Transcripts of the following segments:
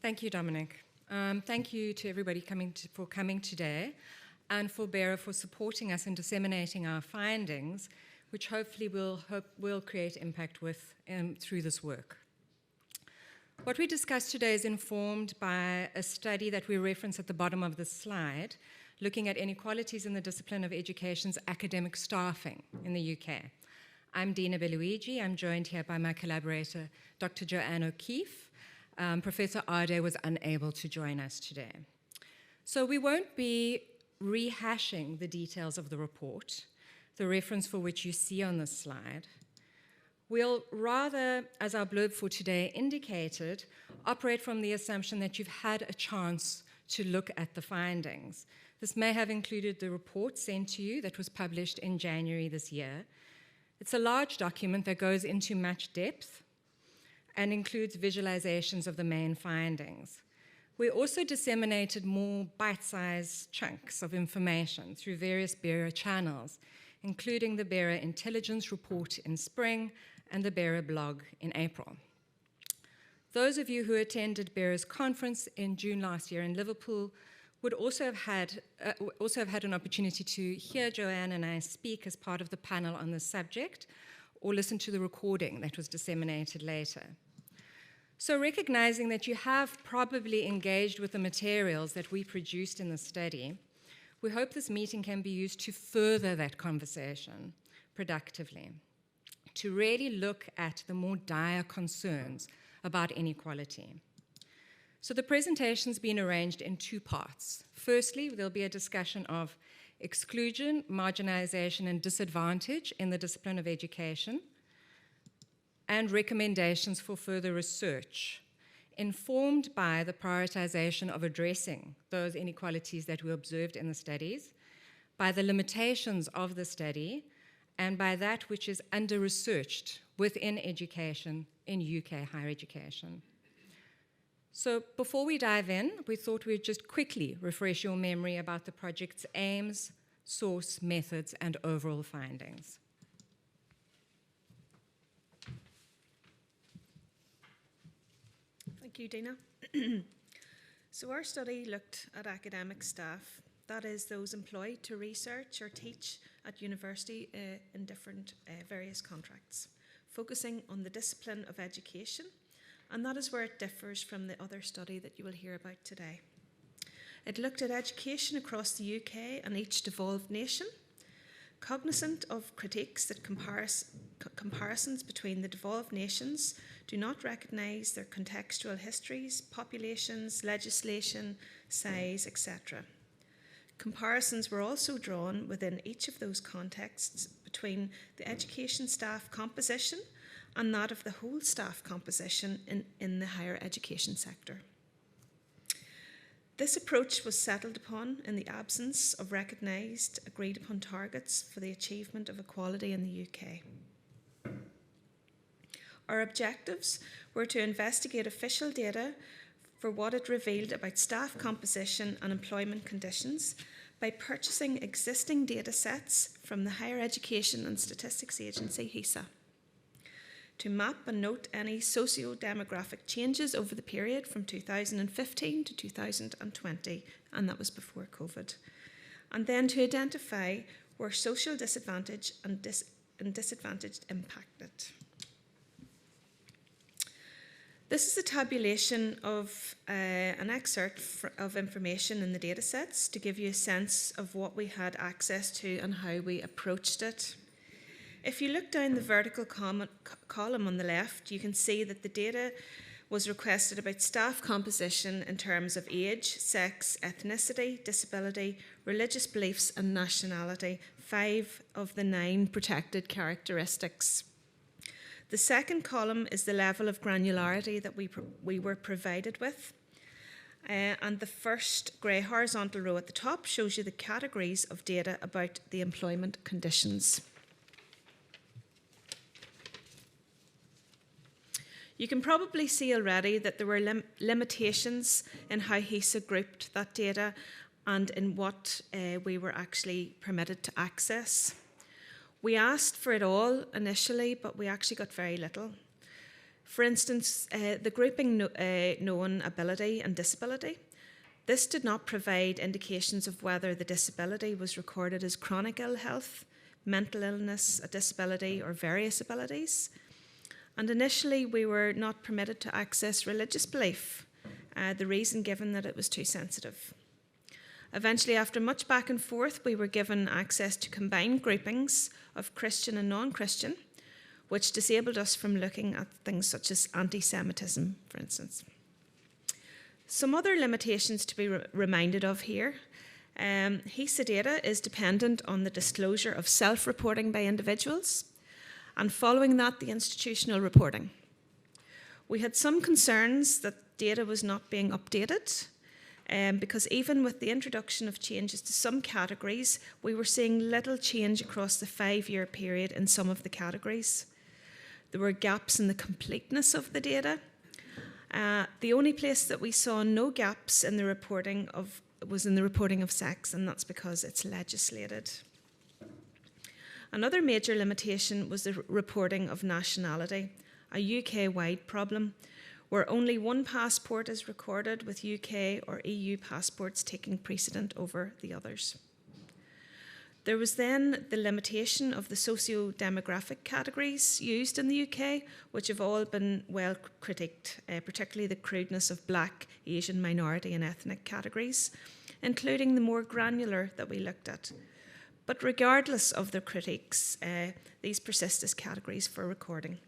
Thank you, Dominic. Thank you to everybody for coming today, and for BERA for supporting us in disseminating our findings, which hopefully will create impact through this work. What we discussed today is informed by a study that we reference at the bottom of the slide, looking at inequalities in the discipline of education's academic staffing in the UK. I'm Dina Beluigi. I'm joined here by my collaborator, Dr. Joanne O'Keefe. Professor Ade was unable to join us today. So we won't be rehashing the details of the report, the reference for which you see on this slide. We'll rather, as our blurb for today indicated, operate from the assumption that you've had a chance to look at the findings. This may have included the report sent to you that was published in January this year. It's a large document that goes into much depth and includes visualizations of the main findings. We also disseminated more bite-sized chunks of information through various BERA channels, including the BERA Intelligence Report in spring and the BERA blog in April. Those of you who attended BERA's conference in June last year in Liverpool would also have had an opportunity to hear Joanne and I speak as part of the panel on this subject, or listen to the recording that was disseminated later. So recognizing that you have probably engaged with the materials that we produced in the study, we hope this meeting can be used to further that conversation productively, to really look at the more dire concerns about inequality. So the presentation's been arranged in two parts. Firstly, there'll be a discussion of exclusion, marginalization, and disadvantage in the discipline of education, and recommendations for further research, informed by the prioritization of addressing those inequalities that we observed in the studies, by the limitations of the study, and by that which is under-researched within education in UK higher education. So before we dive in, we thought we'd just quickly refresh your memory about the project's aims, source, methods, and overall findings. Thank you, Dina. So our study looked at academic staff, that is those employed to research or teach at university in different various contracts, focusing on the discipline of education, and that is where it differs from the other study that you will hear about today. It looked at education across the UK and each devolved nation, cognizant of critiques that comparisons between the devolved nations do not recognise their contextual histories, populations, legislation, size, etc. Comparisons were also drawn within each of those contexts between the education staff composition and that of the whole staff composition in the higher education sector. This approach was settled upon in the absence of recognised, agreed upon targets for the achievement of equality in the UK. Our objectives were to investigate official data for what it revealed about staff composition and employment conditions by purchasing existing data sets from the Higher Education and Statistics Agency, HESA, to map and note any socio-demographic changes over the period from 2015 to 2020, and that was before COVID, and then to identify where social disadvantage and disadvantage impacted. This is a tabulation of an excerpt of information in the datasets to give you a sense of what we had access to and how we approached it. If you look down the vertical column on the left, you can see that the data was requested about staff composition in terms of age, sex, ethnicity, disability, religious beliefs, and nationality, 5 of the 9 protected characteristics. The second column is the level of granularity that we were provided with. And the first grey horizontal row at the top shows you the categories of data about the employment conditions. You can probably see already that there were limitations in how HESA grouped that data and in what we were actually permitted to access. We asked for it all initially, but we actually got very little. For instance, the grouping known ability and disability. This did not provide indications of whether the disability was recorded as chronic ill health, mental illness, a disability, or various abilities. And initially, we were not permitted to access religious belief, the reason given that it was too sensitive. Eventually, after much back and forth, we were given access to combined groupings of Christian and non-Christian, which disabled us from looking at things such as anti-Semitism, for instance. Some other limitations to be reminded of here. HESA data is dependent on the disclosure of self-reporting by individuals, and following that, the institutional reporting. We had some concerns that data was not being updated, because even with the introduction of changes to some categories, we were seeing little change across the 5-year period in some of the categories. There were gaps in the completeness of the data. The only place that we saw no gaps in the reporting was in the reporting of sex, and that's because it's legislated. Another major limitation was the reporting of nationality, a UK-wide problem, where only one passport is recorded, with UK or EU passports taking precedent over the others. There was then the limitation of the socio-demographic categories used in the UK, which have all been well critiqued, particularly the crudeness of Black, Asian, minority and ethnic categories, including the more granular that we looked at. But regardless of the critiques, these persist as categories for recording.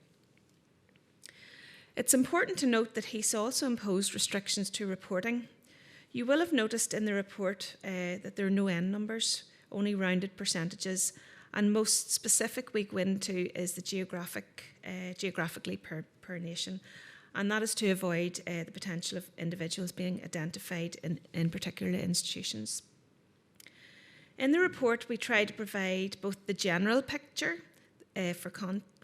It's important to note that HESA also imposed restrictions to reporting. You will have noticed in the report that there are no end numbers, only rounded percentages, and most specific we go into is the geographically per nation, and that is to avoid the potential of individuals being identified in particular institutions. In the report, we try to provide both the general picture for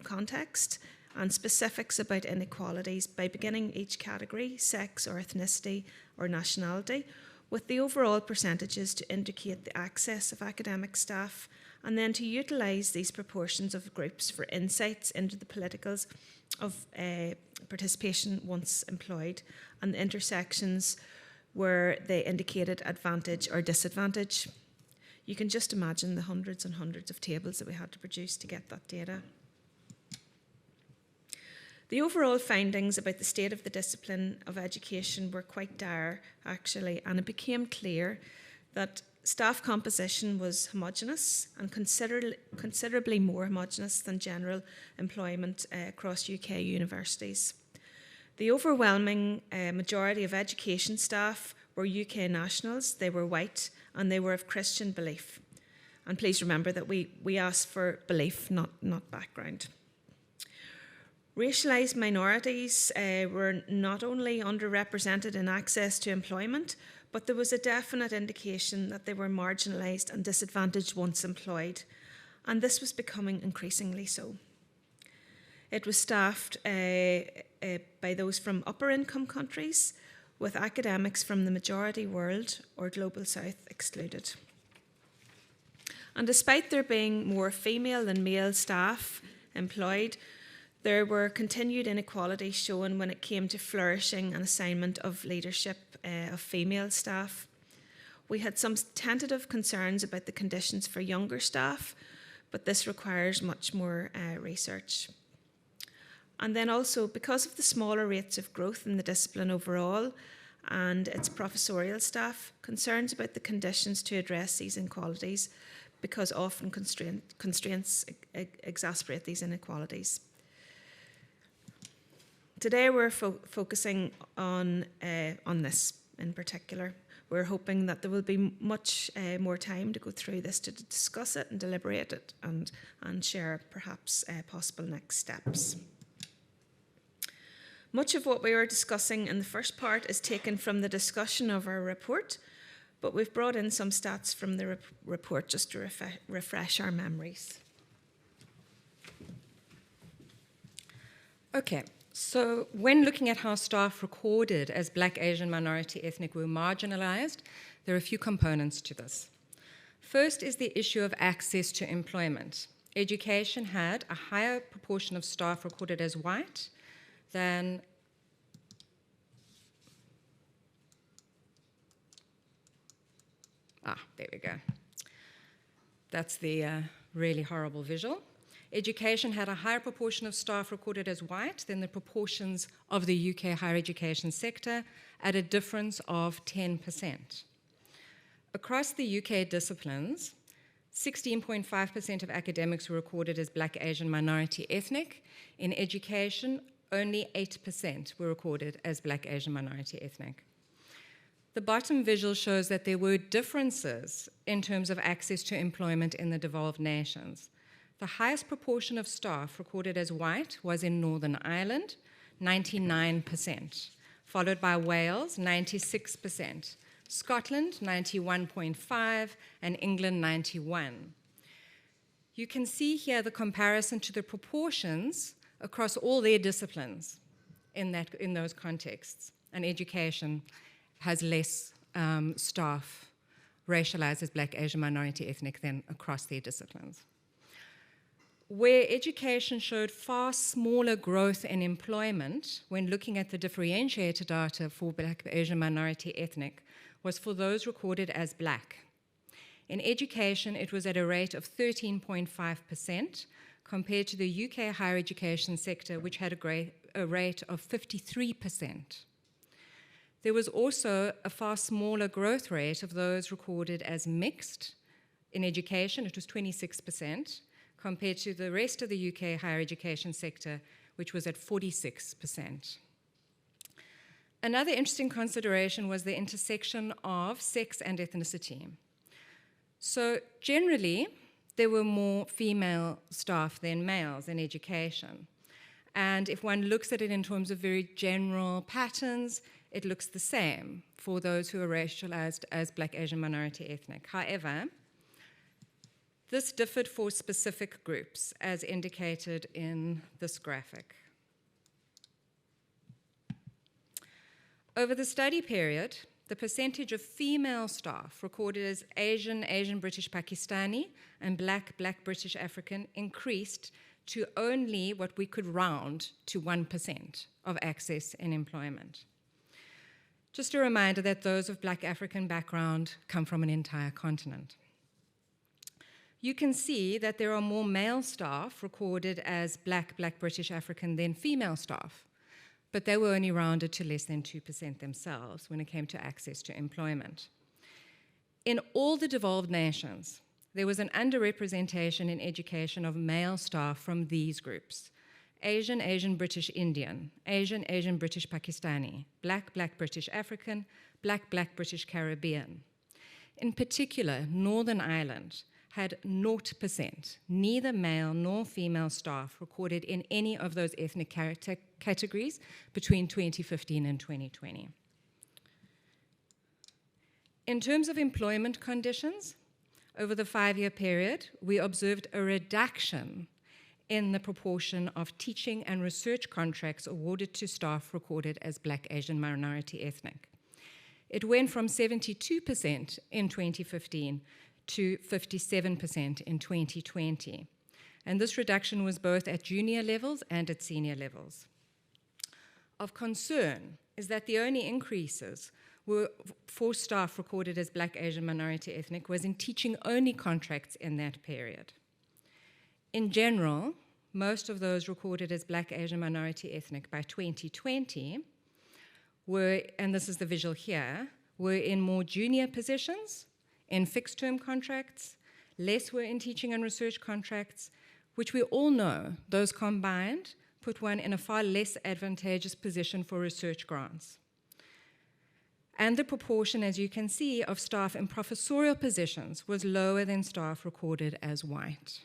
context and specifics about inequalities by beginning each category, sex or ethnicity or nationality, with the overall percentages to indicate the access of academic staff, and then to utilise these proportions of groups for insights into the politicals of participation once employed, and the intersections where they indicated advantage or disadvantage. You can just imagine the hundreds and hundreds of tables that we had to produce to get that data. The overall findings about the state of the discipline of education were quite dire, actually, and it became clear that staff composition was homogenous and considerably more homogenous than general employment across UK universities. The overwhelming majority of education staff were UK nationals, they were white, and they were of Christian belief. And please remember that we asked for belief, not background. Racialised minorities were not only underrepresented in access to employment, but there was a definite indication that they were marginalised and disadvantaged once employed, and this was becoming increasingly so. It was staffed by those from upper income countries, with academics from the majority world or global south excluded. And despite there being more female than male staff employed, there were continued inequalities shown when it came to flourishing and assignment of leadership of female staff. We had some tentative concerns about the conditions for younger staff, but this requires much more research. And then also, because of the smaller rates of growth in the discipline overall and its professorial staff, concerns about the conditions to address these inequalities, because often constraints exacerbate these inequalities. Today we're focusing on this in particular. We're hoping that there will be much more time to go through this, to discuss it and deliberate it and share perhaps possible next steps. Much of what we were discussing in the first part is taken from the discussion of our report, but we've brought in some stats from the report just to refresh our memories. Okay. So when looking at how staff recorded as Black, Asian, minority, ethnic were marginalised, there are a few components to this. First is the issue of access to employment. Education had a higher proportion of staff recorded as white, than there we go. That's the really horrible visual. Education had a higher proportion of staff recorded as white than the proportions of the UK higher education sector, at a difference of 10%. Across the UK disciplines, 16.5% of academics were recorded as Black, Asian, minority, ethnic. In education, only 8% were recorded as Black, Asian, minority, ethnic. The bottom visual shows that there were differences in terms of access to employment in the devolved nations. The highest proportion of staff recorded as white was in Northern Ireland, 99%, followed by Wales, 96%, Scotland, 91.5%, and England, 91%. You can see here the comparison to the proportions across all their disciplines in those contexts. And education has less staff racialized as Black, Asian, minority, ethnic than across their disciplines. Where education showed far smaller growth in employment when looking at the differentiator data for Black, Asian, minority, ethnic was for those recorded as Black. In education, it was at a rate of 13.5% compared to the UK higher education sector, which had a rate of 53%. There was also a far smaller growth rate of those recorded as mixed. In education, it was 26%, compared to the rest of the UK higher education sector, which was at 46%. Another interesting consideration was the intersection of sex and ethnicity. So generally, there were more female staff than males in education. And if one looks at it in terms of very general patterns, it looks the same for those who are racialized as Black, Asian, minority, ethnic. However, this differed for specific groups, as indicated in this graphic. Over the study period, the percentage of female staff recorded as Asian, Asian British Pakistani, and Black, Black British African increased to only what we could round to 1% of access in employment. Just a reminder that those of Black African background come from an entire continent. You can see that there are more male staff recorded as Black, Black British African than female staff, but they were only rounded to less than 2% themselves when it came to access to employment. In all the devolved nations, there was an underrepresentation in education of male staff from these groups: Asian, Asian British Indian, Asian, Asian British Pakistani, Black, Black British African, Black, Black British Caribbean. In particular, Northern Ireland had 0%, neither male nor female staff recorded in any of those ethnic categories between 2015 and 2020. In terms of employment conditions, over the 5-year period, we observed a reduction in the proportion of teaching and research contracts awarded to staff recorded as Black, Asian, minority, ethnic. It went from 72% in 2015 to 57% in 2020. And this reduction was both at junior levels and at senior levels. Of concern is that the only increases were for staff recorded as Black, Asian, minority, ethnic was in teaching-only contracts in that period. In general, most of those recorded as Black, Asian, minority, ethnic by 2020 were, and this is the visual here, were in more junior positions, in fixed-term contracts, less were in teaching and research contracts, which we all know, those combined, put one in a far less advantageous position for research grants. And the proportion, as you can see, of staff in professorial positions was lower than staff recorded as white.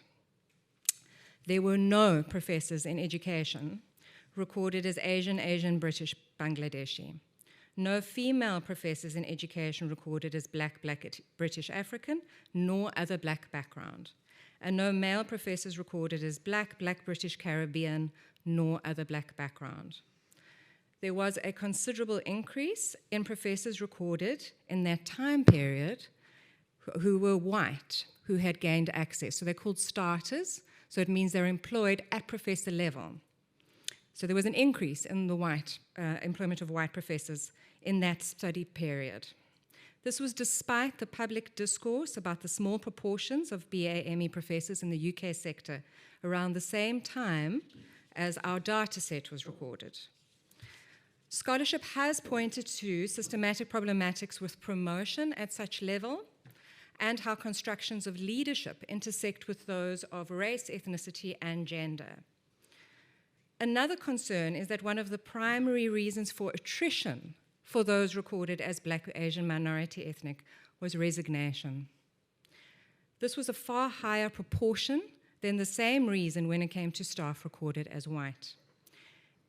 There were no professors in education recorded as Asian, Asian British, Bangladeshi. No female professors in education recorded as Black, Black British African, nor other Black background. And no male professors recorded as Black, Black British Caribbean, nor other Black background. There was a considerable increase in professors recorded in that time period who were white, who had gained access. So they're called starters, so it means they're employed at professor level. So there was an increase in the employment of white professors in that study period. This was despite the public discourse about the small proportions of BA/ME professors in the UK sector around the same time as our data set was recorded. Scholarship has pointed to systematic problematics with promotion at such level and how constructions of leadership intersect with those of race, ethnicity, and gender. Another concern is that one of the primary reasons for attrition for those recorded as Black, Asian, minority ethnic was resignation. This was a far higher proportion than the same reason when it came to staff recorded as white.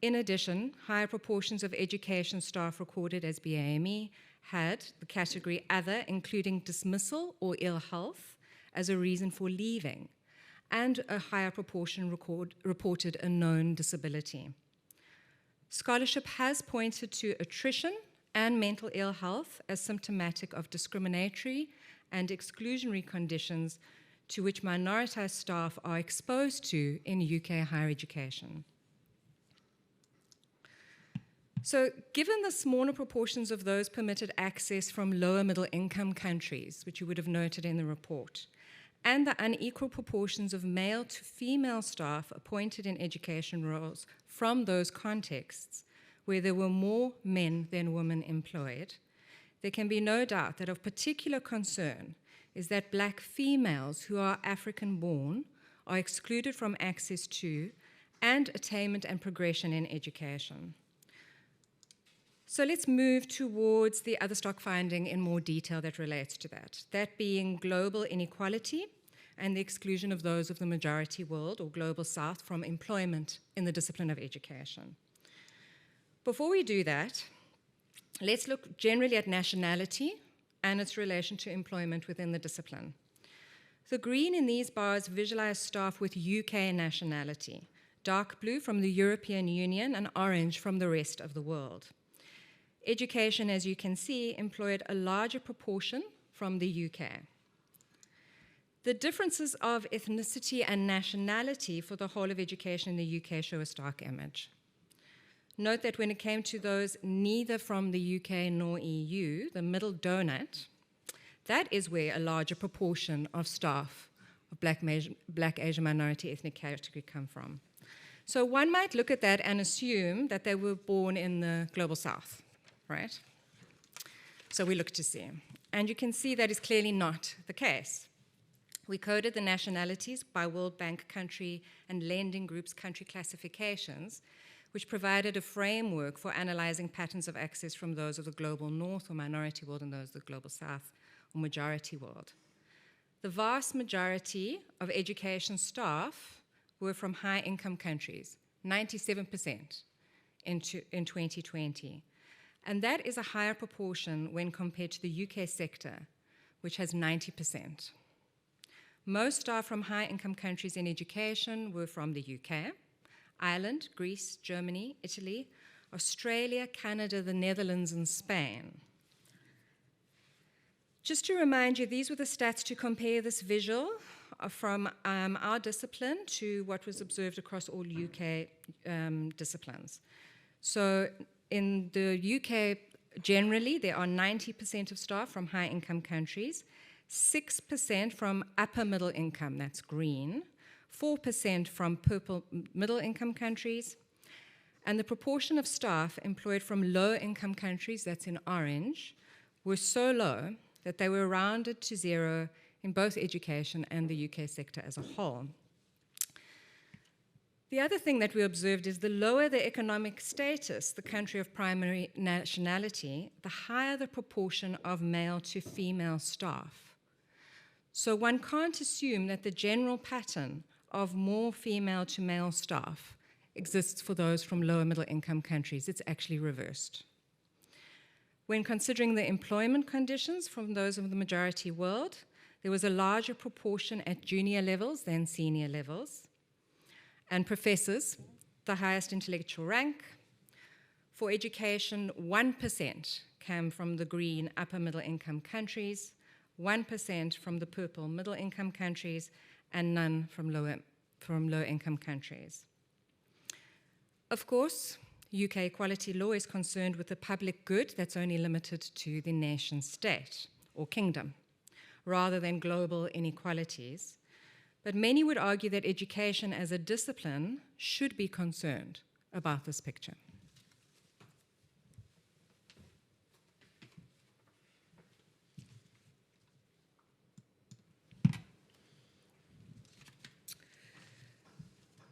In addition, higher proportions of education staff recorded as BAME had the category other, including dismissal or ill health, as a reason for leaving, and a higher proportion reported a known disability. Scholarship has pointed to attrition and mental ill health as symptomatic of discriminatory and exclusionary conditions to which minoritized staff are exposed to in UK higher education. So, given the smaller proportions of those permitted access from lower middle income countries, which you would have noted in the report, and the unequal proportions of male to female staff appointed in education roles from those contexts, where there were more men than women employed, there can be no doubt that of particular concern is that Black females who are African-born are excluded from access to and attainment and progression in education. So let's move towards the other stock finding in more detail that relates to that being global inequality and the exclusion of those of the majority world or global south from employment in the discipline of education. Before we do that, let's look generally at nationality and its relation to employment within the discipline. The green in these bars visualize staff with UK nationality, dark blue from the European Union and orange from the rest of the world. Education, as you can see, employed a larger proportion from the UK. The differences of ethnicity and nationality for the whole of education in the UK show a stark image. Note that when it came to those neither from the UK nor EU, the middle donut, that is where a larger proportion of staff of Black, Asian, minority ethnic category come from. So one might look at that and assume that they were born in the global south, right? So we look to see. And you can see that is clearly not the case. We coded the nationalities by World Bank country and lending groups country classifications, which provided a framework for analyzing patterns of access from those of the global north or minority world and those of the global south or majority world. The vast majority of education staff were from high-income countries, 97% in 2020. And that is a higher proportion when compared to the UK sector, which has 90%. Most staff from high-income countries in education were from the UK, Ireland, Greece, Germany, Italy, Australia, Canada, the Netherlands, and Spain. Just to remind you, these were the stats to compare this visual from our discipline to what was observed across all UK disciplines. So in the UK, generally, there are 90% of staff from high-income countries, 6% from upper middle income, that's green, 4% from purple middle-income countries, and the proportion of staff employed from low-income countries, that's in orange, were so low that they were rounded to zero in both education and the UK sector as a whole. The other thing that we observed is the lower the economic status, the country of primary nationality, the higher the proportion of male to female staff. So one can't assume that the general pattern of more female to male staff exists for those from lower middle income countries. It's actually reversed. When considering the employment conditions from those of the majority world, there was a larger proportion at junior levels than senior levels. And professors, the highest intellectual rank. For education, 1% came from the green upper middle income countries, 1% from the purple middle income countries, and none from low income countries. Of course, UK equality law is concerned with the public good that's only limited to the nation state or kingdom, rather than global inequalities. But many would argue that education as a discipline should be concerned about this picture.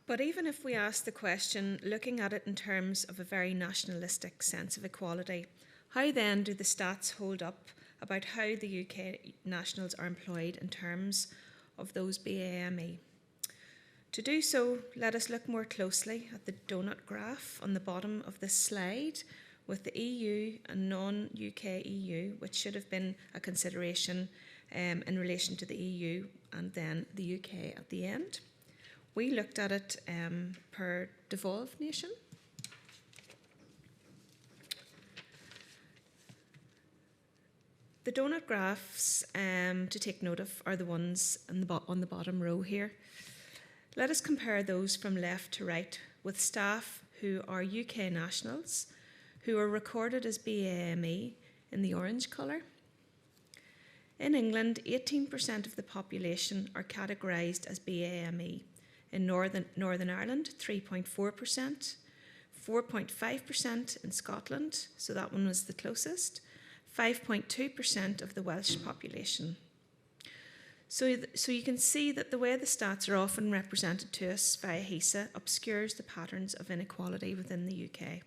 But even if we ask the question, looking at it in terms of a very nationalistic sense of equality, how then do the stats hold up about how the UK nationals are employed in terms of those BAME? To do so, let us look more closely at the donut graph on the bottom of this slide with the EU and non-UK EU, which should have been a consideration in relation to the EU and then the UK at the end. We looked at it per devolved nation. The donut graphs to take note of are the ones on the bottom row here. Let us compare those from left to right with staff who are UK nationals who are recorded as BAME in the orange colour. In England, 18% of the population are categorised as BAME. In Northern Ireland, 3.4%, 4.5% in Scotland, so that one was the closest, 5.2% of the Welsh population. So you can see that the way the stats are often represented to us via HESA obscures the patterns of inequality within the UK.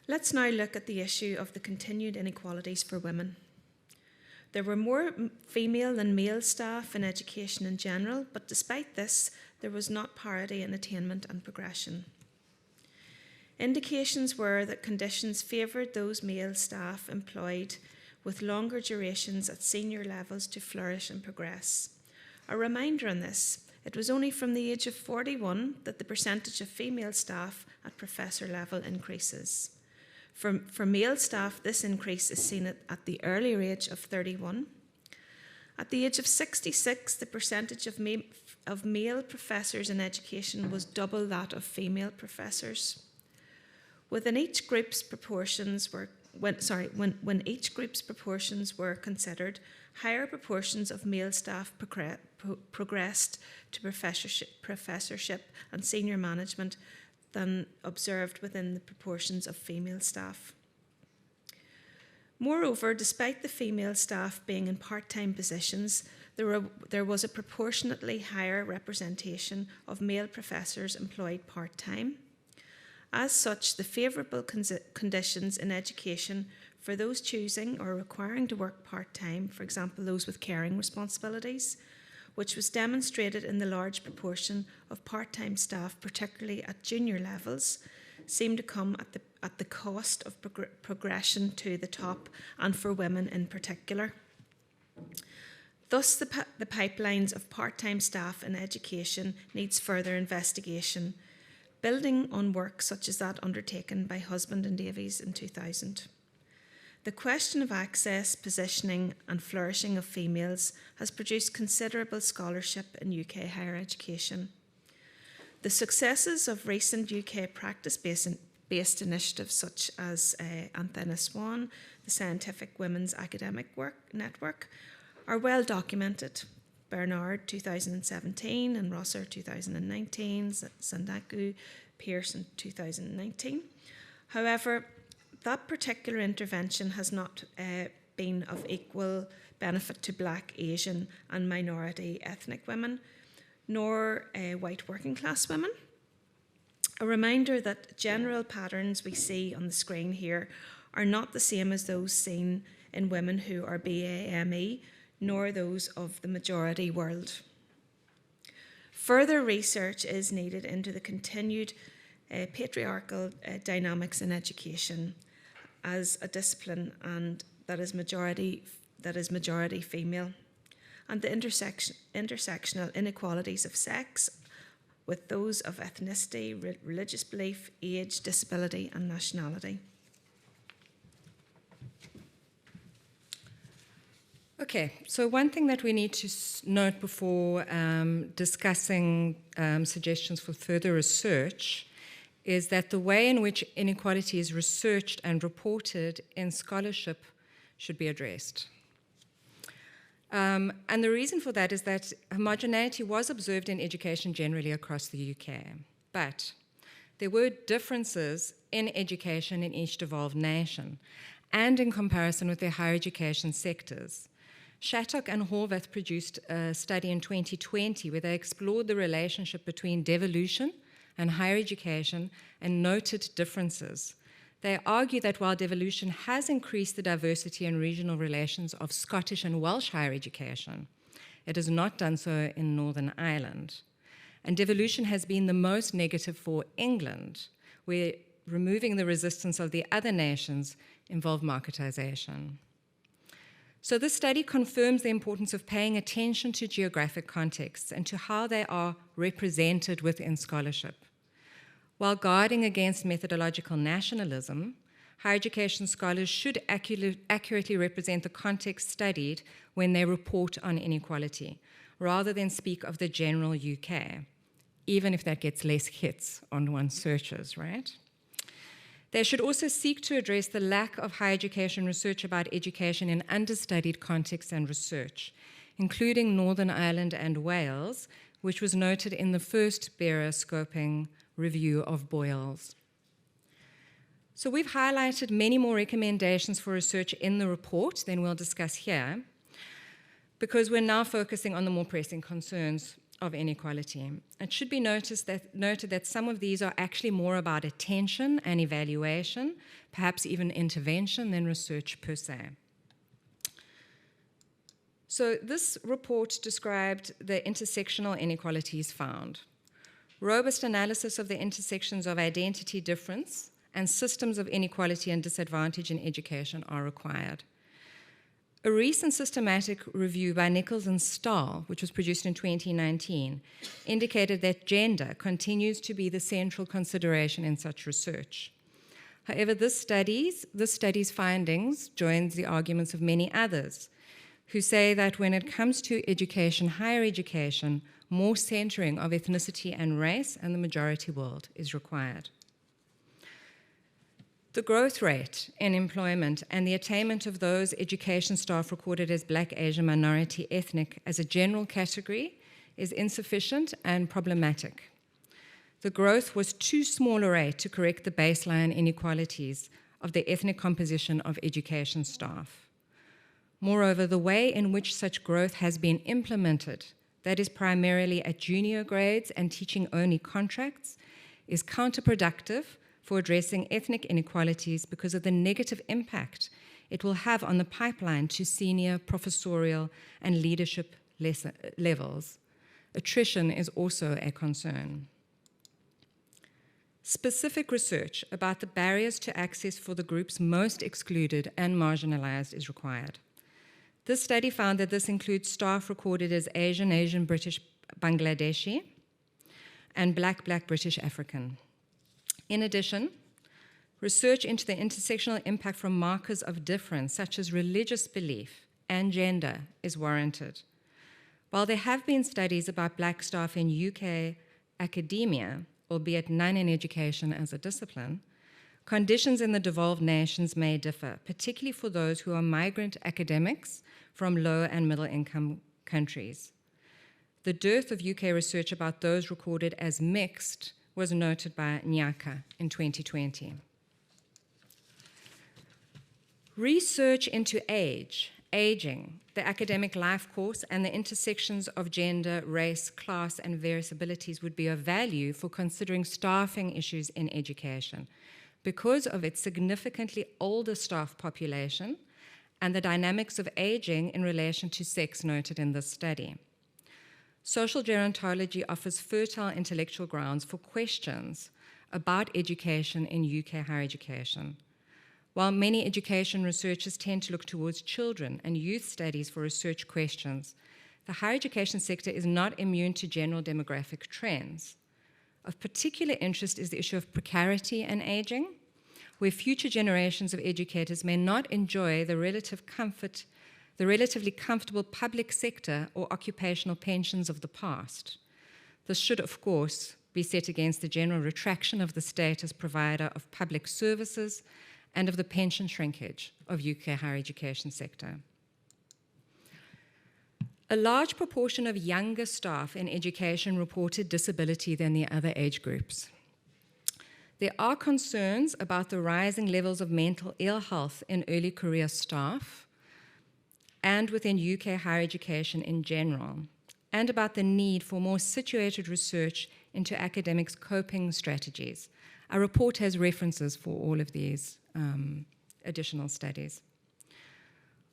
Let's now look at the issue of the continued inequalities for women. There were more female than male staff in education in general, but despite this, there was not parity in attainment and progression. Indications were that conditions favoured those male staff employed with longer durations at senior levels to flourish and progress. A reminder on this, it was only from the age of 41 that the percentage of female staff at professor level increases. For male staff, this increase is seen at the earlier age of 31. At the age of 66, the percentage of male professors in education was double that of female professors. When each group's proportions were considered, higher proportions of male staff progressed to professorship and senior management than observed within the proportions of female staff. Moreover, despite the female staff being in part-time positions, there was a proportionately higher representation of male professors employed part-time. As such, the favourable conditions in education for those choosing or requiring to work part-time, for example those with caring responsibilities, which was demonstrated in the large proportion of part-time staff, particularly at junior levels, seemed to come at the cost of progression to the top, and for women in particular. Thus, the pipelines of part-time staff in education needs further investigation, building on work such as that undertaken by Husband and Davies in 2000. The question of access, positioning and flourishing of females has produced considerable scholarship in UK higher education. The successes of recent UK practice-based initiatives such as Anthena Swan, the Scientific Women's Academic Network, are well documented. Bernard 2017 and Rosser 2019, Sandaku, Pearce in 2019. However, that particular intervention has not been of equal benefit to Black, Asian and minority ethnic women, nor white working class women. A reminder that general patterns we see on the screen here are not the same as those seen in women who are BAME, nor those of the majority world. Further research is needed into the continued patriarchal dynamics in education as a discipline and that is majority female, and the intersectional inequalities of sex with those of ethnicity, religious belief, age, disability and nationality. Okay, so one thing that we need to note before discussing suggestions for further research is that the way in which inequality is researched and reported in scholarship should be addressed. And the reason for that is that homogeneity was observed in education generally across the UK, but there were differences in education in each devolved nation and in comparison with their higher education sectors. Shattock and Horvath produced a study in 2020 where they explored the relationship between devolution and higher education and noted differences. They argue that while devolution has increased the diversity and regional relations of Scottish and Welsh higher education, it has not done so in Northern Ireland. And devolution has been the most negative for England, where removing the resistance of the other nations involved marketisation. So this study confirms the importance of paying attention to geographic contexts and to how they are represented within scholarship. While guarding against methodological nationalism, higher education scholars should accurately represent the context studied when they report on inequality, rather than speak of the general UK, even if that gets less hits on one's searches, right? They should also seek to address the lack of higher education research about education in understudied contexts and research, including Northern Ireland and Wales, which was noted in the first BERA scoping review of Boyles. So we've highlighted many more recommendations for research in the report than we'll discuss here, because we're now focusing on the more pressing concerns of inequality. It should be noted that some of these are actually more about attention and evaluation, perhaps even intervention, than research per se. So this report described the intersectional inequalities found. Robust analysis of the intersections of identity difference and systems of inequality and disadvantage in education are required. A recent systematic review by Nichols and Stahl, which was produced in 2019, indicated that gender continues to be the central consideration in such research. However, this study's findings joins the arguments of many others who say that when it comes to education, higher education, more centering of ethnicity and race and the majority world is required. The growth rate in employment and the attainment of those education staff recorded as Black, Asian, minority, ethnic as a general category is insufficient and problematic. The growth was too small a rate to correct the baseline inequalities of the ethnic composition of education staff. Moreover, the way in which such growth has been implemented, that is primarily at junior grades and teaching-only contracts, is counterproductive for addressing ethnic inequalities because of the negative impact it will have on the pipeline to senior, professorial, and leadership levels. Attrition is also a concern. Specific research about the barriers to access for the groups most excluded and marginalized is required. This study found that this includes staff recorded as Asian, Asian, British, Bangladeshi, and Black, Black, British, African. In addition, research into the intersectional impact from markers of difference, such as religious belief and gender, is warranted. While there have been studies about Black staff in UK academia, albeit none in education as a discipline, conditions in the devolved nations may differ, particularly for those who are migrant academics from low and middle income countries. The dearth of UK research about those recorded as mixed was noted by Nyaka in 2020. Research into aging, the academic life course, and the intersections of gender, race, class, and various abilities would be of value for considering staffing issues in education because of its significantly older staff population and the dynamics of aging in relation to sex noted in this study. Social gerontology offers fertile intellectual grounds for questions about education in UK higher education. While many education researchers tend to look towards children and youth studies for research questions, the higher education sector is not immune to general demographic trends. Of particular interest is the issue of precarity and aging, where future generations of educators may not enjoy the relative comfort the relatively comfortable public sector or occupational pensions of the past. This should, of course, be set against the general retraction of the state as provider of public services and of the pension shrinkage of UK higher education sector. A large proportion of younger staff in education reported disability than the other age groups. There are concerns about the rising levels of mental ill health in early career staff and within UK higher education in general, and about the need for more situated research into academics' coping strategies. Our report has references for all of these additional studies.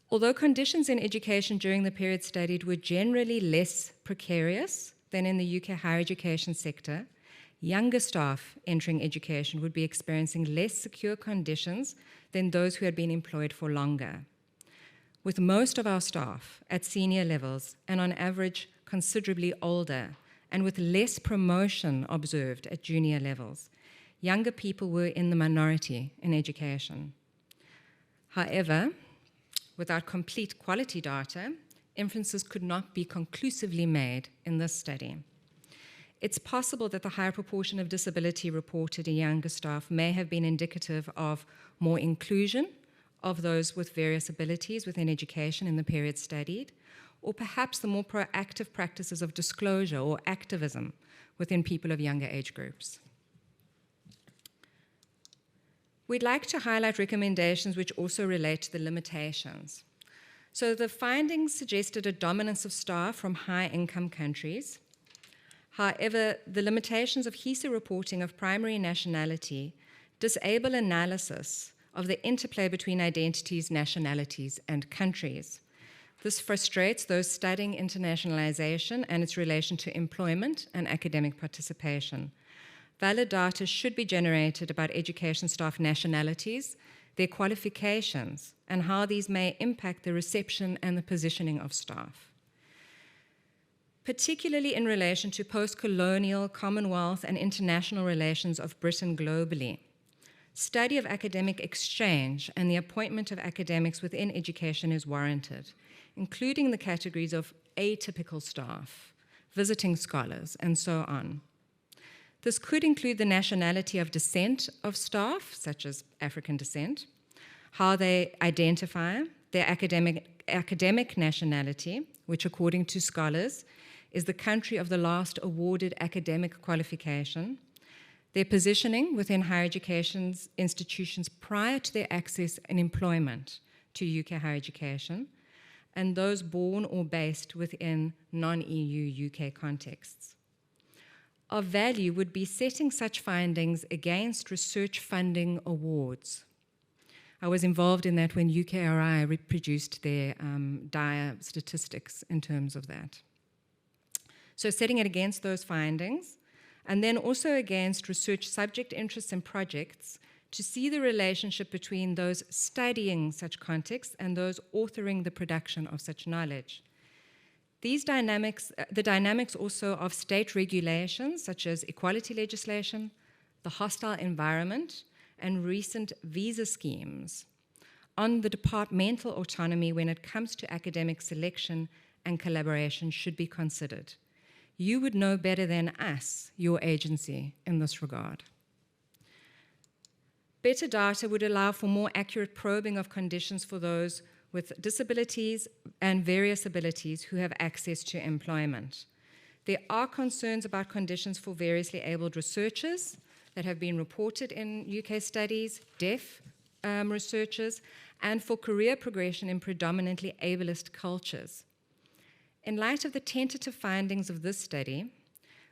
Although conditions in education during the period studied were generally less precarious than in the UK higher education sector, younger staff entering education would be experiencing less secure conditions than those who had been employed for longer. With most of our staff at senior levels and on average considerably older and with less promotion observed at junior levels, younger people were in the minority in education. However, without complete quality data, inferences could not be conclusively made in this study. It's possible that the higher proportion of disability reported in younger staff may have been indicative of more inclusion of those with various abilities within education in the period studied, or perhaps the more proactive practices of disclosure or activism within people of younger age groups. We'd like to highlight recommendations which also relate to the limitations. So the findings suggested a dominance of staff from high-income countries. However, the limitations of HESA reporting of primary nationality disable analysis of the interplay between identities, nationalities, and countries. This frustrates those studying internationalization and its relation to employment and academic participation. Valid data should be generated about education staff nationalities, their qualifications, and how these may impact the reception and the positioning of staff. Particularly in relation to post-colonial, Commonwealth, and international relations of Britain globally, study of academic exchange and the appointment of academics within education is warranted, including the categories of atypical staff, visiting scholars, and so on. This could include the nationality of descent of staff, such as African descent, how they identify, their academic nationality, which according to scholars is the country of the last awarded academic qualification, their positioning within higher education institutions prior to their access and employment to UK higher education, and those born or based within non-EU UK contexts. Of value would be setting such findings against research funding awards. I was involved in that when UKRI reproduced their dire statistics in terms of that. So setting it against those findings, and then also against research subject interests and projects to see the relationship between those studying such contexts and those authoring the production of such knowledge. These dynamics, the dynamics also of state regulations such as equality legislation, the hostile environment, and recent visa schemes on the departmental autonomy when it comes to academic selection and collaboration should be considered. You would know better than us, your agency, in this regard. Better data would allow for more accurate probing of conditions for those with disabilities and various abilities who have access to employment. There are concerns about conditions for variously abled researchers that have been reported in UK studies, deaf researchers, and for career progression in predominantly ableist cultures. In light of the tentative findings of this study,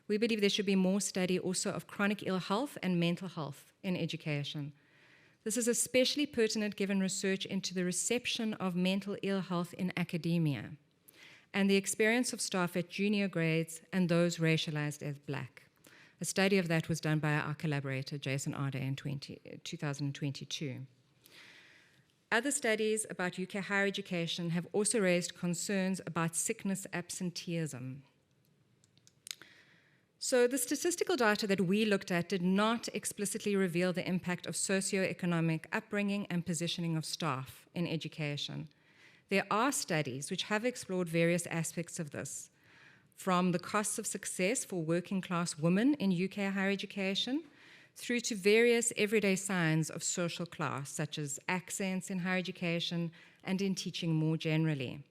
we believe there should be more study also of chronic ill health and mental health in education. This is especially pertinent given research into the reception of mental ill health in academia and the experience of staff at junior grades and those racialized as Black. A study of that was done by our collaborator, Jason Ade, in 2022. Other studies about UK higher education have also raised concerns about sickness absenteeism. So the statistical data that we looked at did not explicitly reveal the impact of socioeconomic upbringing and positioning of staff in education. There are studies which have explored various aspects of this, from the costs of success for working class women in UK higher education, through to various everyday signs of social class, such as accents in higher education and in teaching more generally.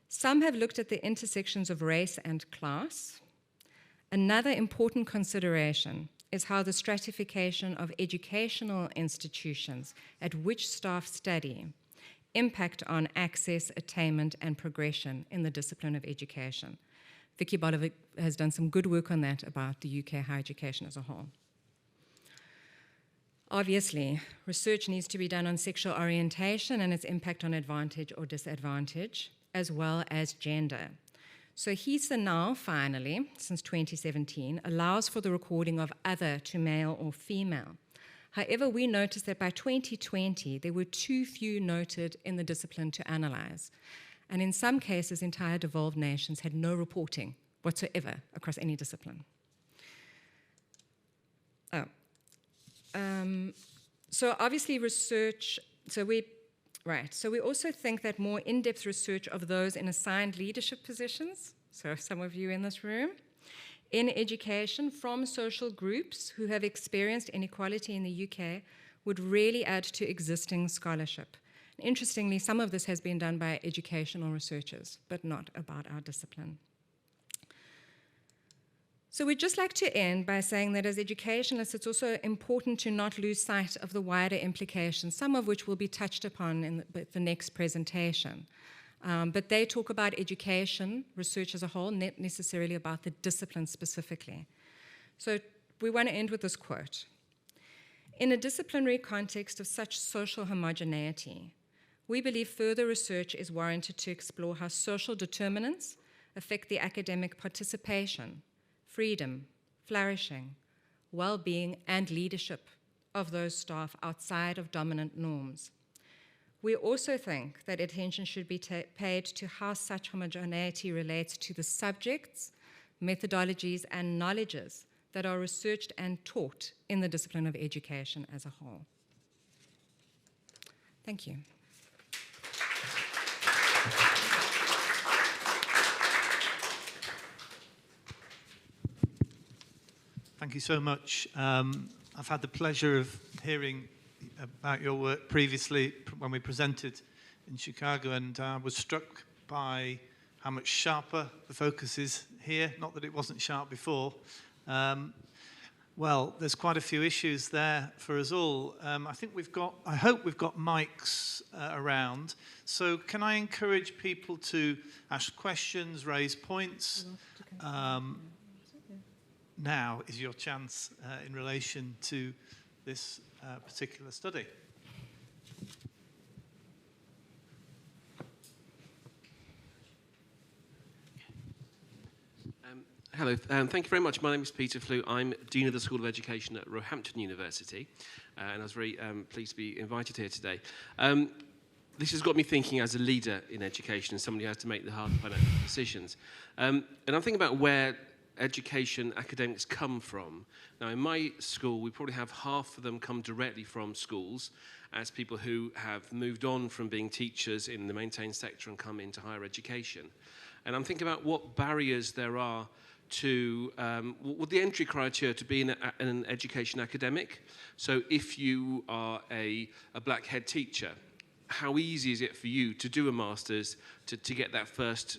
Some have looked at the intersections of race and class. Another important consideration is how the stratification of educational institutions at which staff study impact on access, attainment, and progression in the discipline of education. Vicky Bolivar has done some good work on that about the UK higher education as a whole. Obviously, research needs to be done on sexual orientation and its impact on advantage or disadvantage, as well as gender. So HESA now, finally, since 2017, allows for the recording of other to male or female. However, we noticed that by 2020, there were too few noted in the discipline to analyze. And in some cases, entire devolved nations had no reporting whatsoever across any discipline. So obviously research, so we also think that more in-depth research of those in assigned leadership positions, so some of you in this room, in education from social groups who have experienced inequality in the UK would really add to existing scholarship. Interestingly, some of this has been done by educational researchers, but not about our discipline. So we'd just like to end by saying that as educationalists, it's also important to not lose sight of the wider implications, some of which will be touched upon in the next presentation. But they talk about education, research as a whole, not necessarily about the discipline specifically. So we want to end with this quote. In a disciplinary context of such social homogeneity, we believe further research is warranted to explore how social determinants affect the academic participation, freedom, flourishing, well-being, and leadership of those staff outside of dominant norms. We also think that attention should be paid to how such homogeneity relates to the subjects, methodologies, and knowledges that are researched and taught in the discipline of education as a whole. Thank you. Thank you so much. I've had the pleasure of hearing about your work previously when we presented in Chicago, and I was struck by how much sharper the focus is here. Not that it wasn't sharp before. Well, there's quite a few issues there for us all. I hope we've got mics around. So can I encourage people to ask questions, raise points? Now is your chance in relation to this particular study. Hello, thank you very much. My name is Peter Flew. I'm Dean of the School of Education at Roehampton University, and I was very pleased to be invited here today. This has got me thinking as a leader in education and somebody who has to make the hard financial decisions. And I'm thinking about where education academics come from. Now, in my school, we probably have half of them come directly from schools as people who have moved on from being teachers in the maintained sector and come into higher education. And I'm thinking about what barriers there are to what the entry criteria to be an education academic. So if you are a black head teacher, how easy is it for you to do a master's to get that first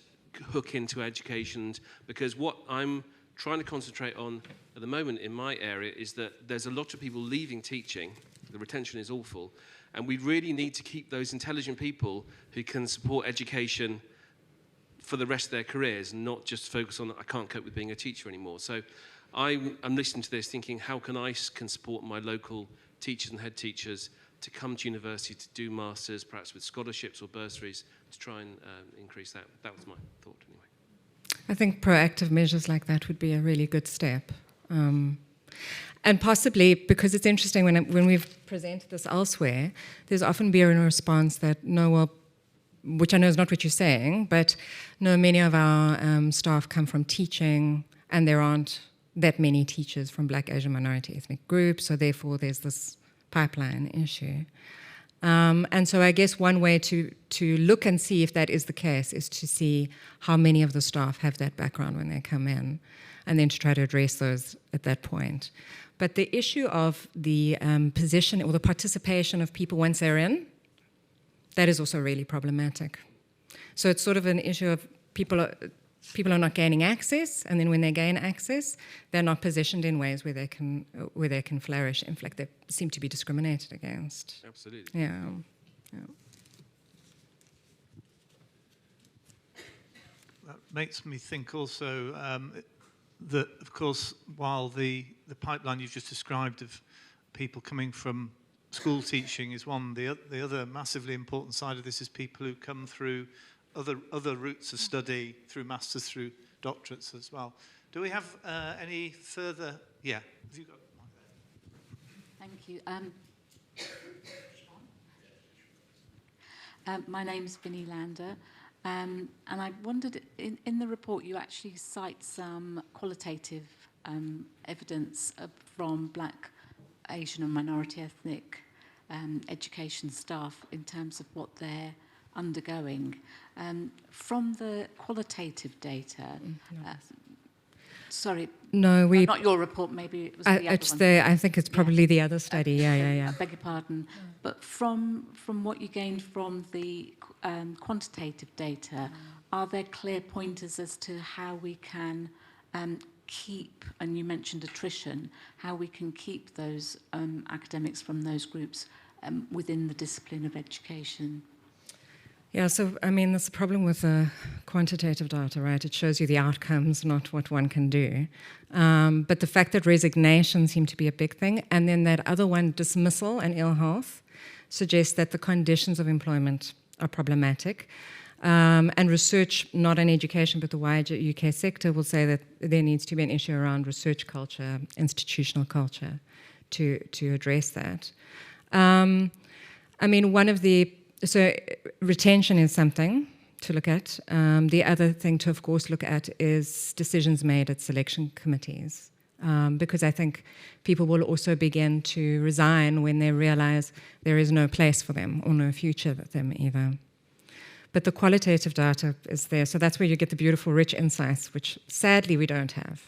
hook into education? Because what I'm trying to concentrate on at the moment in my area is that there's a lot of people leaving teaching. The retention is awful, and we really need to keep those intelligent people who can support education for the rest of their careers, and not just focus on, I can't cope with being a teacher anymore. So I'm listening to this thinking, how can I support my local teachers and head teachers to come to university to do masters, perhaps with scholarships or bursaries, to try and increase that. That was my thought anyway. I think proactive measures like that would be a really good step. And possibly, because it's interesting, when we've presented this elsewhere, there's often been a response that, no, well, which I know is not what you're saying, but no, many of our staff come from teaching, and there aren't that many teachers from Black, Asian, minority ethnic groups, so therefore there's this pipeline issue. And so I guess one way to look and see if that is the case is to see how many of the staff have that background when they come in, and then to try to address those at that point. But the issue of the position or the participation of people once they're in, that is also really problematic. So it's sort of an issue of people are not gaining access, and then when they gain access, they're not positioned in ways where they can flourish. In fact, they seem to be discriminated against. Absolutely. Yeah. That makes me think also that, of course, while the pipeline you've just described of people coming from school teaching is one, the other massively important side of this is people who come through other routes of study, through masters, through doctorates as well. Do we have any further? Yeah, have you got? Thank you. My name's Vinnie Lander, and I wondered, in the report you actually cite some qualitative evidence from Black, Asian and minority ethnic education staff in terms of what they're undergoing. From the qualitative data, sorry, No, not your report, maybe it was the other one. I think it's probably the other study. Yeah. I beg your pardon. But from what you gained from the quantitative data, are there clear pointers as to how we can keep, and you mentioned attrition, how we can keep those academics from those groups within the discipline of education? Yeah, so I mean, there's a problem with the quantitative data, right? It shows you the outcomes, not what one can do. But the fact that resignation seemed to be a big thing, and then that other one, dismissal and ill health, suggests that the conditions of employment are problematic. And research, not in education, but the wider UK sector, will say that there needs to be an issue around research culture, institutional culture, to address that. I mean, so retention is something to look at. The other thing to, of course, look at is decisions made at selection committees, because I think people will also begin to resign when they realize there is no place for them or no future for them either. But the qualitative data is there, so that's where you get the beautiful, rich insights, which sadly we don't have.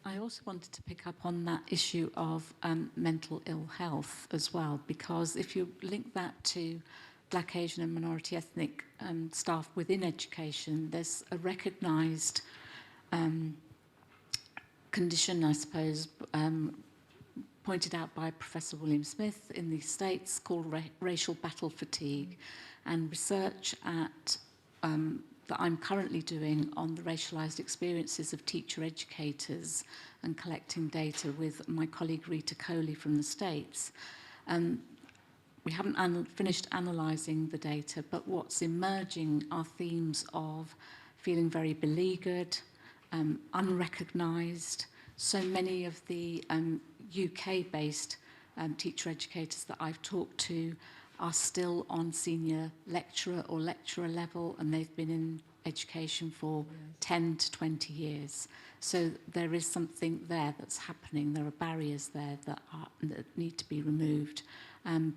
I also wanted to pick up on that issue of mental ill health as well, because if you link that to Black, Asian and minority ethnic staff within education, there's a recognised condition, I suppose, pointed out by Professor William Smith in the States, called racial battle fatigue, and research that I'm currently doing on the racialised experiences of teacher educators and collecting data with my colleague Rita Coley from the States. We haven't finished analysing the data, but what's emerging are themes of feeling very beleaguered, unrecognised. So many of the UK-based teacher educators that I've talked to are still on senior lecturer or lecturer level, and they've been in education for 10 to 20 years. So there is something there that's happening. There are barriers there that need to be removed.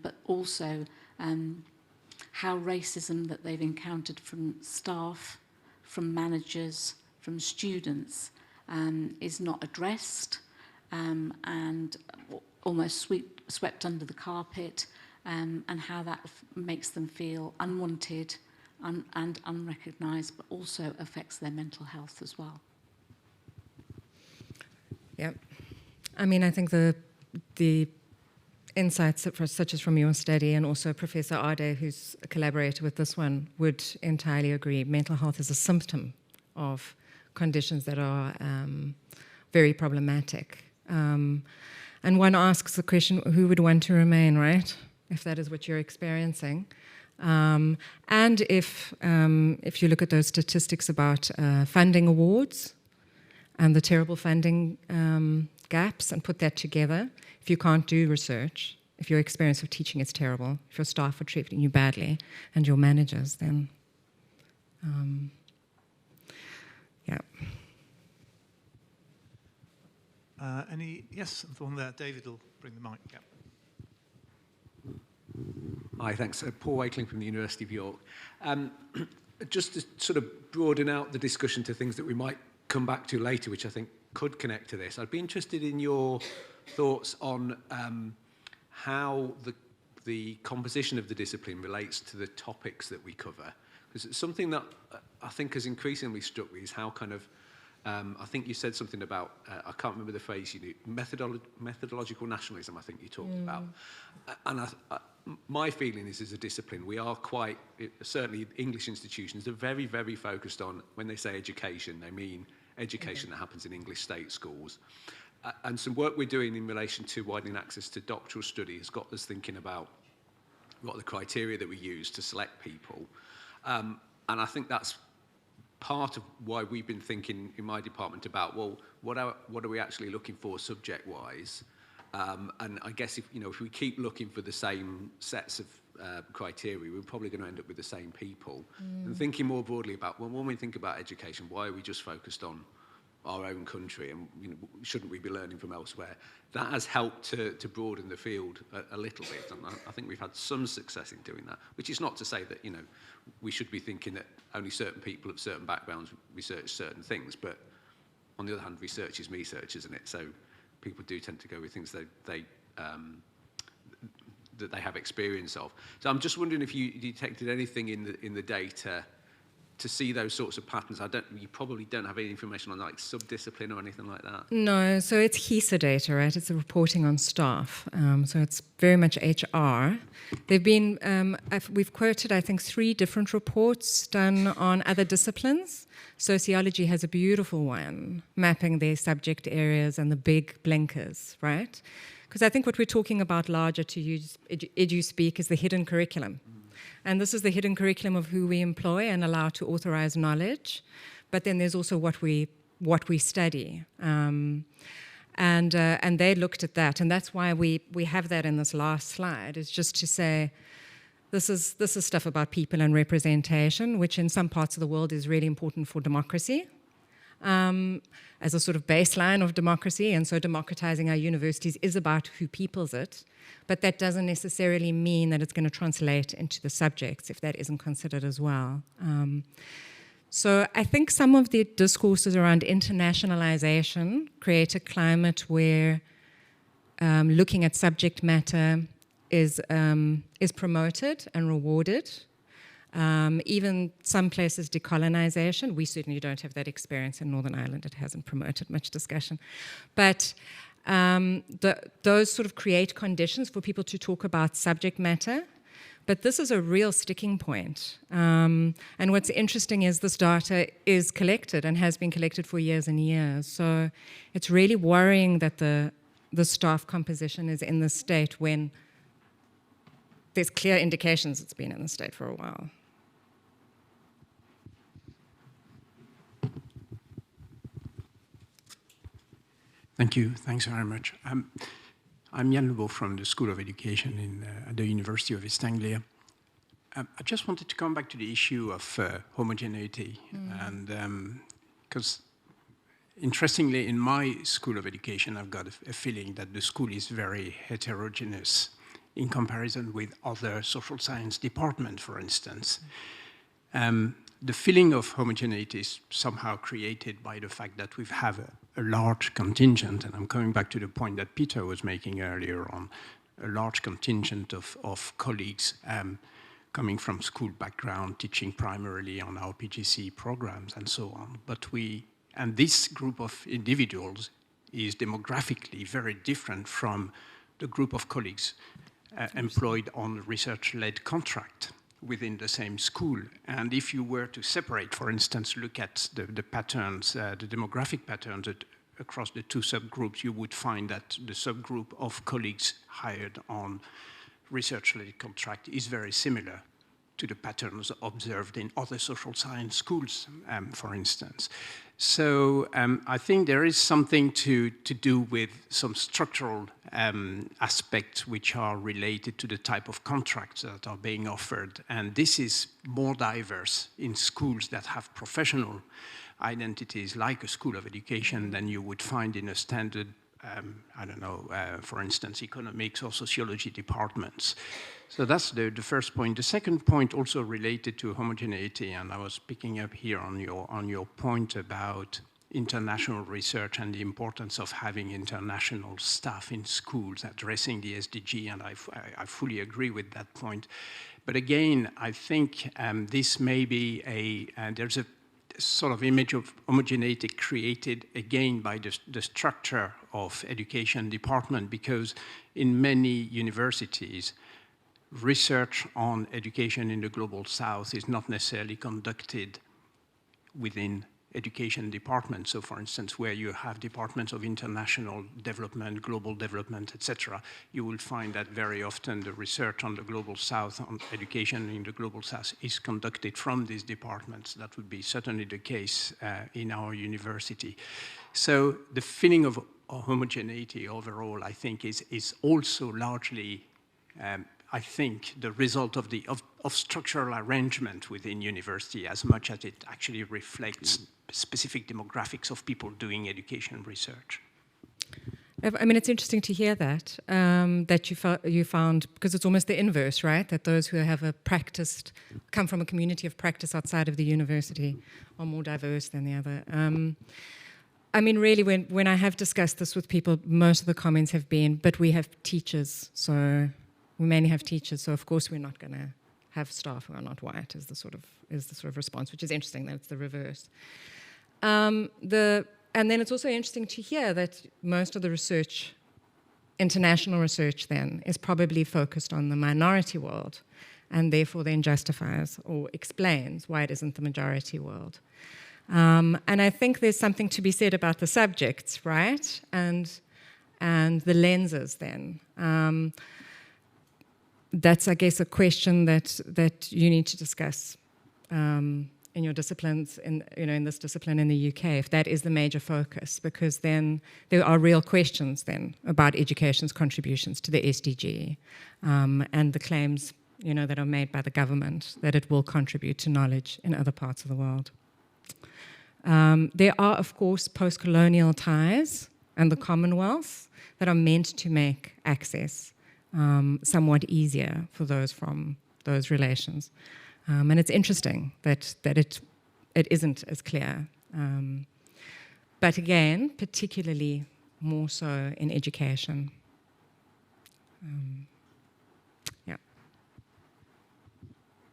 But also how racism that they've encountered from staff, from managers, from students is not addressed and almost swept under the carpet, and how that makes them feel unwanted and unrecognised, but also affects their mental health as well. Yeah. I mean, I think the insights such as from your study, and also Professor Ade, who's a collaborator with this one, would entirely agree. Mental health is a symptom of conditions that are very problematic. And one asks the question, who would want to remain, right? If that is what you're experiencing. And if you look at those statistics about funding awards and the terrible funding gaps and put that together, if you can't do research, if your experience of teaching is terrible, if your staff are treating you badly and your managers, then yeah. Yes, the one there. David will bring the mic. Yeah. Hi, thanks. Paul Wakeling from the University of York. Just to sort of broaden out the discussion to things that we might come back to later, which I think could connect to this, I'd be interested in your thoughts on how the composition of the discipline relates to the topics that we cover. Because it's something that I think has increasingly struck me is how kind of, I think you said something about, I can't remember the phrase you used, methodological nationalism, I think you talked about. And my feeling is, as a discipline, we are quite, certainly English institutions are very, very focused on, when they say education, they mean education that happens in English state schools. And some work we're doing in relation to widening access to doctoral study has got us thinking about what the criteria that we use to select people. And I think that's part of why we've been thinking in my department about, well, what are we actually looking for subject-wise? And I guess if we keep looking for the same sets of criteria, we're probably going to end up with the same people. And thinking more broadly about, well, when we think about education, why are we just focused on our own country, and shouldn't we be learning from elsewhere? That has helped to broaden the field a little bit, and I think we've had some success in doing that, which is not to say that we should be thinking that only certain people of certain backgrounds research certain things, but on the other hand, research is research, isn't it? So people do tend to go with things that they have experience of. So I'm just wondering if you detected anything in the data to see those sorts of patterns. You probably don't have any information on like sub-discipline or anything like that. No, so it's HESA data, right? It's a reporting on staff. So it's very much HR. There've been, we've quoted, I think, 3 different reports done on other disciplines. Sociology has a beautiful one, mapping their subject areas and the big blinkers, right? Because I think what we're talking about larger, to use edu-speak, is the hidden curriculum. And this is the hidden curriculum of who we employ and allow to authorize knowledge. But then there's also what we study. And they looked at that. And that's why we have that in this last slide, is just to say, this is stuff about people and representation, which in some parts of the world is really important for democracy, as a sort of baseline of democracy. And so democratizing our universities is about who peoples it. But that doesn't necessarily mean that it's going to translate into the subjects, if that isn't considered as well. So I think some of the discourses around internationalization create a climate where looking at subject matter is promoted and rewarded. Even some places, decolonization. We certainly don't have that experience in Northern Ireland. It hasn't promoted much discussion. But those sort of create conditions for people to talk about subject matter. But this is a real sticking point. And what's interesting is this data is collected and has been collected for years and years. So it's really worrying that the staff composition is in this state when there's clear indications it's been in the state for a while. Thank you. Thanks very much. I'm Jan Lebo from the School of Education at the University of East Anglia. I just wanted to come back to the issue of homogeneity. And because interestingly, in my School of Education, I've got a feeling that the school is very heterogeneous in comparison with other social science departments, for instance. The feeling of homogeneity is somehow created by the fact that we have a large contingent, and I'm coming back to the point that Peter was making earlier on, a large contingent of colleagues coming from school background, teaching primarily on our PGC programs and so on. And this group of individuals is demographically very different from the group of colleagues employed on research-led contract within the same school. And if you were to separate, for instance, look at the patterns, the demographic patterns across the 2 subgroups, you would find that the subgroup of colleagues hired on research-led contract is very similar to the patterns observed in other social science schools, for instance. So I think there is something to do with some structural aspects which are related to the type of contracts that are being offered. And this is more diverse in schools that have professional identities like a School of Education than you would find in a standard, I don't know, for instance, economics or sociology departments. So that's the first point. The second point also related to homogeneity, and I was picking up here on your point about international research and the importance of having international staff in schools addressing the SDG, and I fully agree with that point. But again, I think this may be there's a sort of image of homogeneity created again by the structure of education department, because in many universities, research on education in the Global South is not necessarily conducted within education departments. So for instance, where you have departments of international development, global development, etc., you will find that very often the research on the Global South, on education in the Global South, is conducted from these departments. That would be certainly the case in our university. So the feeling of homogeneity overall, I think, is also largely I think, the result of structural arrangement within university, as much as it actually reflects specific demographics of people doing education research. I mean, it's interesting to hear that, that you found, because it's almost the inverse, right? That those who have come from a community of practice outside of the university are more diverse than the other. I mean, really, when I have discussed this with people, most of the comments have been, but we have teachers, so we mainly have teachers, so of course we're not going to have staff who are not white, is the sort of response, which is interesting that it's the reverse. And then it's also interesting to hear that most of the research, international research then, is probably focused on the minority world, and therefore then justifies or explains why it isn't the majority world. And I think there's something to be said about the subjects, right? And the lenses then. That's, I guess, a question that you need to discuss in your disciplines, in this discipline in the UK, if that is the major focus, because then there are real questions then about education's contributions to the SDG and the claims, that are made by the government that it will contribute to knowledge in other parts of the world. There are, of course, post-colonial ties and the Commonwealth that are meant to make access somewhat easier for those from those relations. And it's interesting that it isn't as clear. But again, particularly more so in education. Yeah.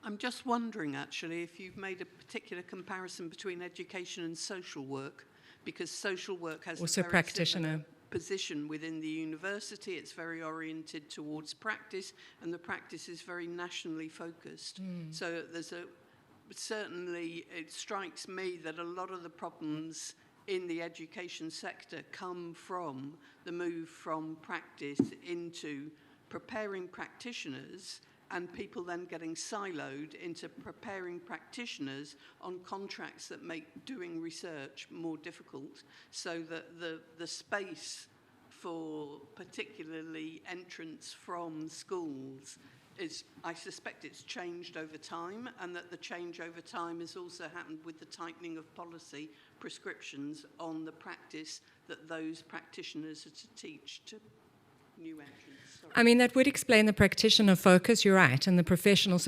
I'm just wondering, actually, if you've made a particular comparison between education and social work, because social work has also a very practitioner similar position within the university. It's very oriented towards practice, and the practice is very nationally focused. So certainly it strikes me that a lot of the problems in the education sector come from the move from practice into preparing practitioners, and people then getting siloed into preparing practitioners on contracts that make doing research more difficult, so that the space for particularly entrance from schools is, I suspect it's changed over time, and that the change over time has also happened with the tightening of policy prescriptions on the practice that those practitioners are to teach to new entrants. Sorry. I mean, that would explain the practitioner focus, you're right, and the professional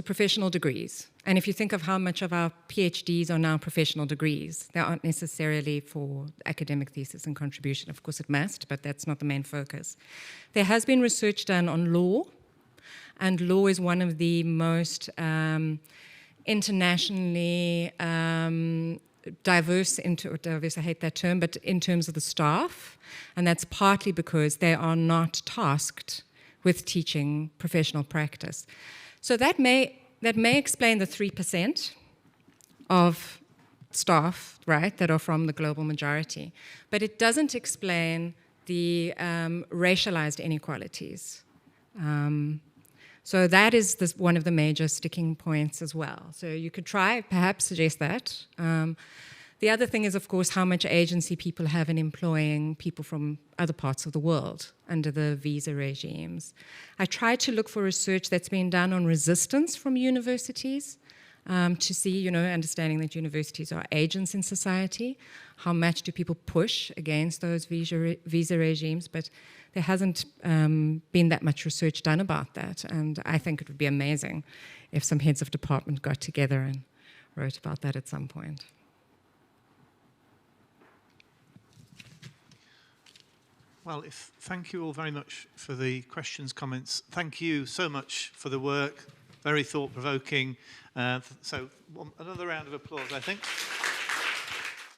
degrees. And if you think of how much of our PhDs are now professional degrees, they aren't necessarily for academic thesis and contribution. Of course it must, but that's not the main focus. There has been research done on law, and law is one of the most internationally diverse, I hate that term, but in terms of the staff, and that's partly because they are not tasked with teaching professional practice. So that may explain the 3% of staff, right, that are from the global majority, but it doesn't explain the racialized inequalities. So that is one of the major sticking points as well. So you could perhaps suggest that. The other thing is, of course, how much agency people have in employing people from other parts of the world under the visa regimes. I tried to look for research that's been done on resistance from universities to see, understanding that universities are agents in society. How much do people push against those visa regimes? But there hasn't been that much research done about that, and I think it would be amazing if some heads of department got together and wrote about that at some point. Well, thank you all very much for the questions, comments. Thank you so much for the work, very thought-provoking. So another round of applause, I think.